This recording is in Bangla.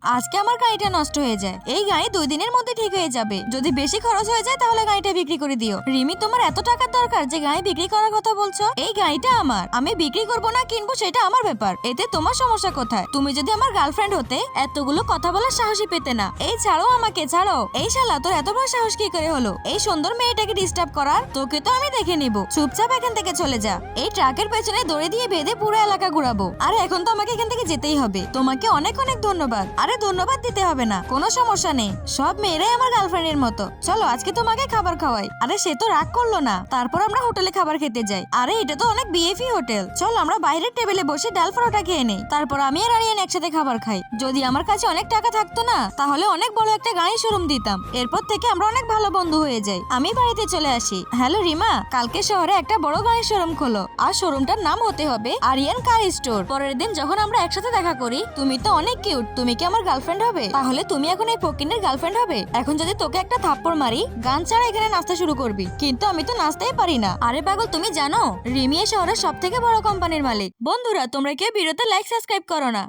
আজকে আমার গাড়িটা নষ্ট হয়ে যায়, এই গাড়ি 2 দিনের মধ্যে ঠিক হয়ে যাবে। যদি বেশি খরচ হয়ে যায় তাহলে গাড়িটা বিক্রি করে দিও। রিমি, তোমার এত টাকার দরকার যে গাড়ি বিক্রি করার কথা বলছো? এই গাড়িটা আমার, আমি বিক্রি করবো না কিনবো সেটা আমার ব্যাপার, এতে তোমার সমস্যা কোথায়? তুমি যদি আমার গার্লফ্রেন্ড হতে এতগুলো কথা বলার সাহসই পেতে না। এই ছাড়ো আমাকে, ছাড়ো। এই শালা, তোর এত বড় সাহস কি করে হলো এই সুন্দর মেয়েটাকে ডিস্টার্ব করার? তোকে তো আমি দেখে নিব, চুপচাপ এখান থেকে চলে যা। এই ট্রাকের পেছনে দড়ি দিয়ে বেঁধে পুরো এলাকা ঘুরাবো। আর এখন তো আমাকে এখান থেকে যেতেই হবে। তোমাকে অনেক অনেক ধন্যবাদ। আরে ধন্যবাদ দিতে হবে না, কোনো সমস্যা নেই, সব মেয়েরাই আমার গার্লফ্রেন্ডের মতো। চলো আজকে তোমাকে খাবার খাওয়াই। আরে সে তো রাগ করলো না। তারপর আমরা হোটেলে খাবার খেতে যাই। আরে এটা তো অনেক বিএফি হোটেল, চলো আমরা বাইরের টেবিলে বসে ডাল পরোটা খেয়ে নেই। তারপর আমি আর আরিয়ান একসাথে খাবার খাই। যদি আমার কাছে অনেক টাকা থাকতো না তাহলে অনেক বড় একটা গাড়ি শোরুম দিতাম। এরপর থেকে আমরা অনেক ভালো বন্ধু হয়ে যাই। আমি বাড়িতে চলে আসি। হ্যালো রিমা, কালকে শহরে একটা বড় গাড়ির শোরুম খোলো, আর শোরুমটার নাম হতে হবে আরিয়ান কার স্টোর। পরের দিন যখন আমরা একসাথে দেখা করি, তুমি তো অনেক কিউট, তুমি কি আমার গার্লফ্রেন্ড হবে? তাহলে তুমি এখন এই ফকিনের গার্লফ্রেন্ড হবে? এখন যদি তোকে একটা থাপ্পড় মারি, গান ছাড়া এখানে নাচতে শুরু করবি। কিন্তু আমি তো নাচতেই পারি না। আরে পাগল, তুমি জানো রিমি এই শহরের সব থেকে বড় কোম্পানির মালিক। বন্ধুরা, তোমরা কেউ ভিডিওতে লাইক সাবস্ক্রাইব করো না।